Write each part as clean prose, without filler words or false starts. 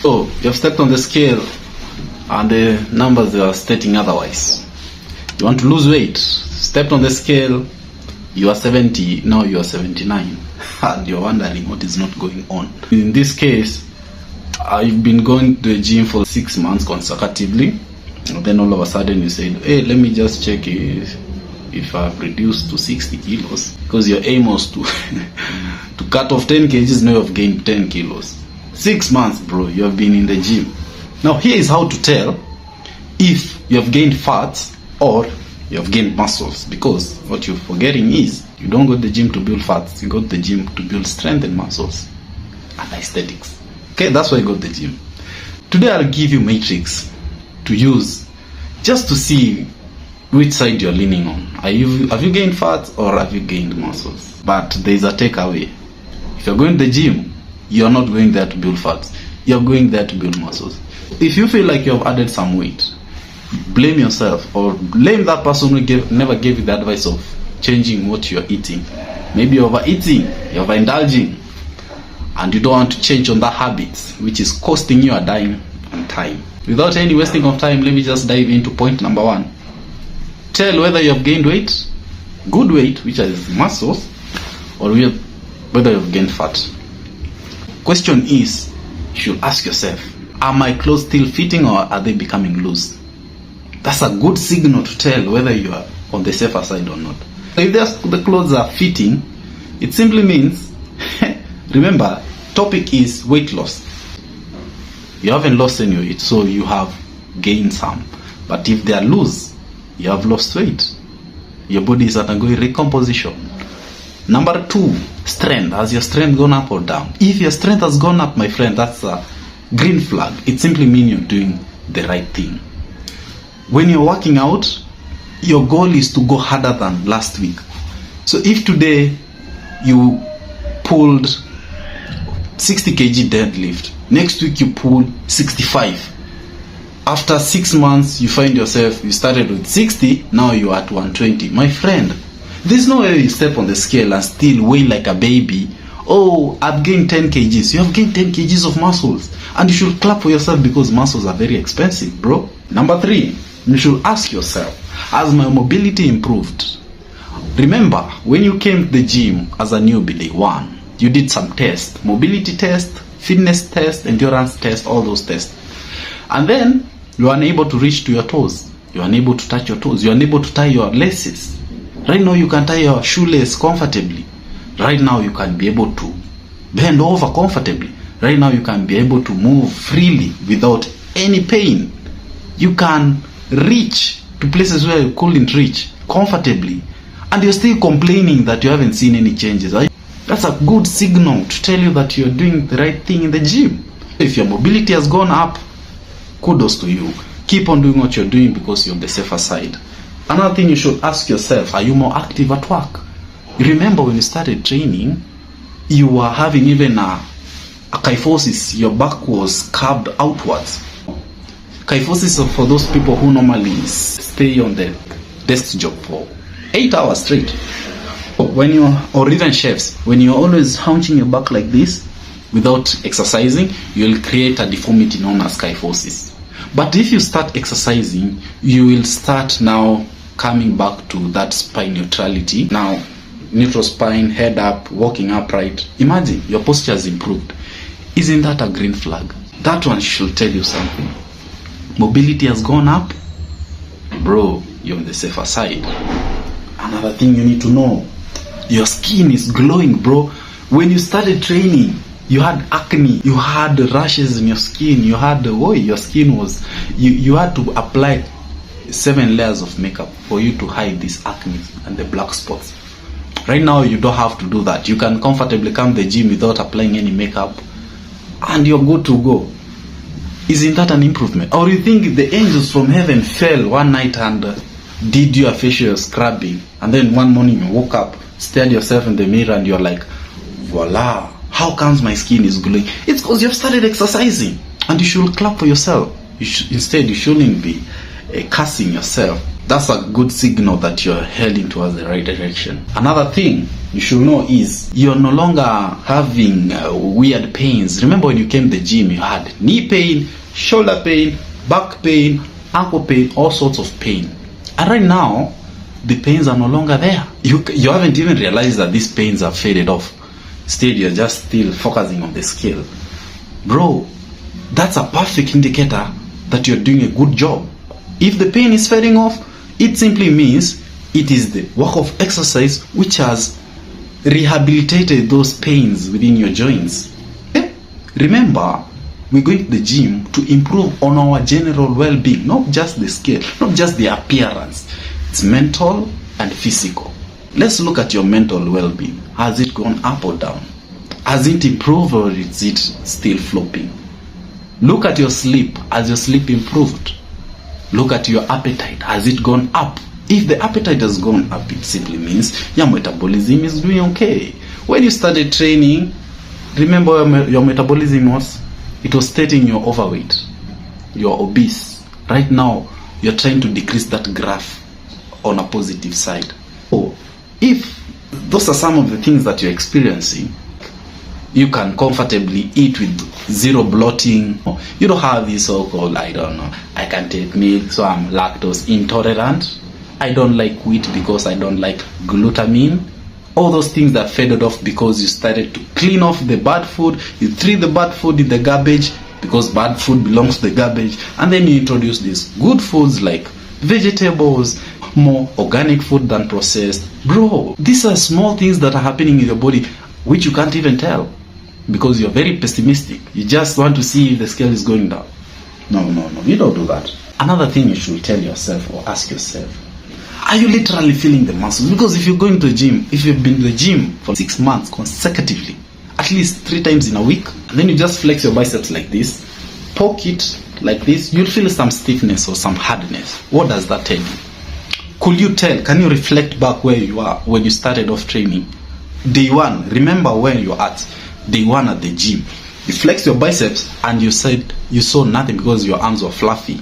So you have stepped on the scale and the numbers are stating otherwise. You want to lose weight, stepped on the scale, you are 70, now you are 79, and you're wondering what is not going on. In this case, I've been going to the gym for 6 months consecutively, and then all of a sudden you say, hey, let me just check if I've reduced to 60 kilos, because your aim was to to cut off 10 kgs, now you've gained 10 kilos. 6 months, bro, you have been in the gym. Now here is how to tell if you have gained fats or you have gained muscles, because what you're forgetting is you don't go to the gym to build fats, you go to the gym to build strength and muscles and aesthetics. Okay, that's why you go to the gym. Today I'll give you matrix to use just to see which side you're leaning on. Have you gained fats or have you gained muscles? But there's a takeaway. If you're going to the gym, you're not going there to build fats, you're going there to build muscles. If you feel like you have added some weight, blame yourself or blame that person who never gave you the advice of changing what you're eating. Maybe you're overeating, you're overindulging, and you don't want to change on that habit, which is costing you a dime and time. Without any wasting of time, let me just dive into point number 1. Tell whether you have gained weight, good weight, which is muscles, or whether you have gained fat. Question is, you should ask yourself, are my clothes still fitting or are they becoming loose? That's a good signal to tell whether you are on the safer side or not. If the clothes are fitting, it simply means, remember, topic is weight loss. You haven't lost any weight, so you have gained some. But if they are loose, you have lost weight. Your body is undergoing recomposition. Number 2, strength. Has your strength gone up or down? If your strength has gone up, my friend, that's a green flag. It simply means you're doing the right thing. When you're working out, your goal is to go harder than last week. So if today you pulled 60 kg deadlift, next week you pull 65. After 6 months, you find yourself, you started with 60, now you're at 120. My friend, there's no way you step on the scale and still weigh like a baby. Oh, I've gained 10 kgs. You have gained 10 kgs of muscles. And you should clap for yourself because muscles are very expensive, bro. Number 3, you should ask yourself, has my mobility improved? Remember, when you came to the gym as a newbie, day 1, you did some tests, mobility test, fitness test, endurance test, all those tests. And then you are unable to reach to your toes. You are unable to touch your toes. You are unable to tie your laces. Right now you can tie your shoelace comfortably. Right now you can be able to bend over comfortably. Right now you can be able to move freely without any pain. You can reach to places where you couldn't reach comfortably, and you're still complaining that you haven't seen any changes. That's a good signal to tell you that you're doing the right thing in the gym. If your mobility has gone up, kudos to you. Keep on doing what you're doing because you're on the safer side. Another thing you should ask yourself, are you more active at work? You remember when you started training, you were having even a kyphosis. Your back was curved outwards. Kyphosis is for those people who normally stay on the desk job for 8 hours straight. When you, or even chefs, when you're always hunching your back like this without exercising, you'll create a deformity known as kyphosis. But if you start exercising, you will start now coming back to that spine neutrality. Now, neutral spine, head up, walking upright. Imagine your posture has improved. Isn't that a green flag? That one should tell you something. Mobility has gone up, bro, you're on the safer side. Another thing you need to know, your skin is glowing, bro. When you started training, you had acne, you had rashes in your skin, you had your skin was, you had to apply 7 layers of makeup for you to hide this acne and the black spots. Right now you don't have to do that. You can comfortably come to the gym without applying any makeup and you're good to go. Isn't that an improvement? Or you think the angels from heaven fell one night and did you a facial scrubbing, and then one morning you woke up, stared yourself in the mirror and you're like, voila, how comes my skin is glowing? It's because you've started exercising, and you should clap for yourself. Instead, you shouldn't be cursing yourself. That's a good signal that you're heading towards the right direction. Another thing you should know is you're no longer having weird pains. Remember when you came to the gym, you had knee pain, shoulder pain, back pain, ankle pain, all sorts of pain. And right now, the pains are no longer there. You haven't even realized that these pains have faded off. Instead, you're just still focusing on the scale. Bro, that's a perfect indicator that you're doing a good job. If the pain is fading off, it simply means it is the work of exercise which has rehabilitated those pains within your joints. Okay? Remember, we're going to the gym to improve on our general well-being, not just the scale, not just the appearance. It's mental and physical. Let's look at your mental well-being. Has it gone up or down? Has it improved or is it still flopping? Look at your sleep. Has your sleep improved? Look at your appetite. Has it gone up? If the appetite has gone up, it simply means your metabolism is doing okay. When you started training, remember your metabolism was? It was stating you're overweight, you're obese. Right now, you're trying to decrease that graph on a positive side. So, if those are some of the things that you're experiencing, you can comfortably eat with zero bloating. You don't have this so-called, I don't know, I can take milk, so I'm lactose intolerant. I don't like wheat because I don't like glutamine. All those things that faded off because you started to clean off the bad food. You threw the bad food in the garbage because bad food belongs to the garbage. And then you introduce these good foods like vegetables, more organic food than processed. Bro, these are small things that are happening in your body which you can't even tell because you're very pessimistic. You just want to see if the scale is going down. No, you don't do that. Another thing you should tell yourself or ask yourself, are you literally feeling the muscles? Because if you're going to the gym, if you've been to the gym for 6 months consecutively, at least 3 times in a week, and then you just flex your biceps like this, poke it like this, you'll feel some stiffness or some hardness. What does that tell you? Could you tell? Can you reflect back where you are when you started off training? Day 1, remember where you're at. Day 1 at the gym. You flexed your biceps and you said you saw nothing because your arms were fluffy.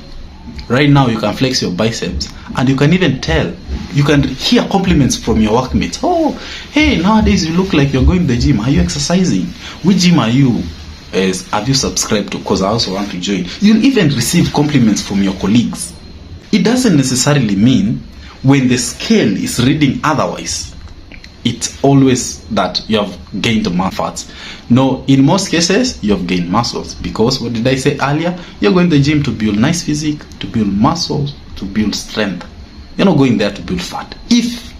Right now you can flex your biceps and you can even tell, you can hear compliments from your workmates. Oh, hey, nowadays you look like you're going to the gym. Are you exercising? Which gym are you? Have you subscribed to? Because I also want to join. You'll even receive compliments from your colleagues. It doesn't necessarily mean when the scale is reading otherwise, it's always that you have gained fats. No, in most cases, you have gained muscles. Because, what did I say earlier? You're going to the gym to build nice physique, to build muscles, to build strength. You're not going there to build fat. If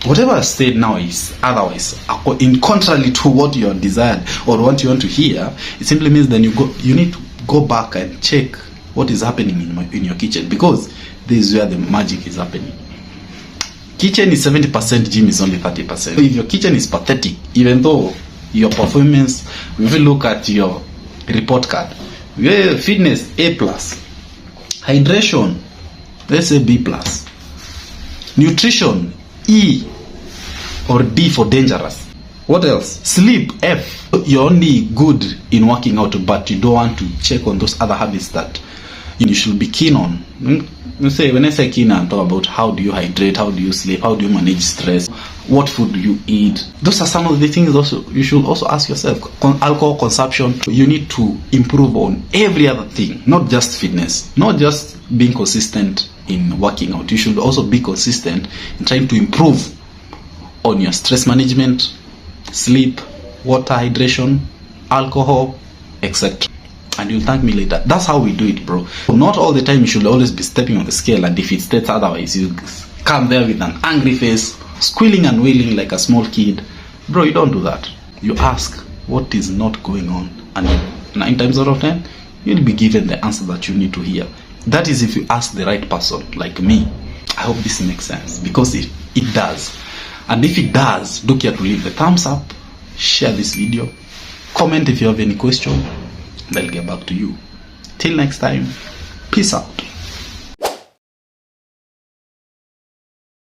whatever I said now is otherwise, in contrary to what you are desired or what you want to hear, it simply means then you need to go back and check what is happening in your kitchen. Because this is where the magic is happening. Kitchen is 70%, gym is only 30%. So if your kitchen is pathetic, even though your performance, if you look at your report card, fitness A+, hydration, let's say B+, nutrition E or D for dangerous. What else? Sleep F. You're only good in working out, but you don't want to check on those other habits that you should be keen on. When I say keen, I'm talking about how do you hydrate, how do you sleep, how do you manage stress, what food do you eat. Those are some of the things also you should also ask yourself. Alcohol consumption, you need to improve on every other thing, not just fitness, not just being consistent in working out. You should also be consistent in trying to improve on your stress management, sleep, water, hydration, alcohol, etc. And you'll thank me later. That's how we do it, bro. Not all the time you should always be stepping on the scale, and if it states otherwise, you come there with an angry face, squealing and wailing like a small kid. Bro, you don't do that. You ask what is not going on, and 9 times out of 10, you'll be given the answer that you need to hear. That is if you ask the right person, like me. I hope this makes sense, because it does. And if it does, don't care to leave the thumbs up, share this video, comment if you have any question. They'll get back to you. Till next time, peace out.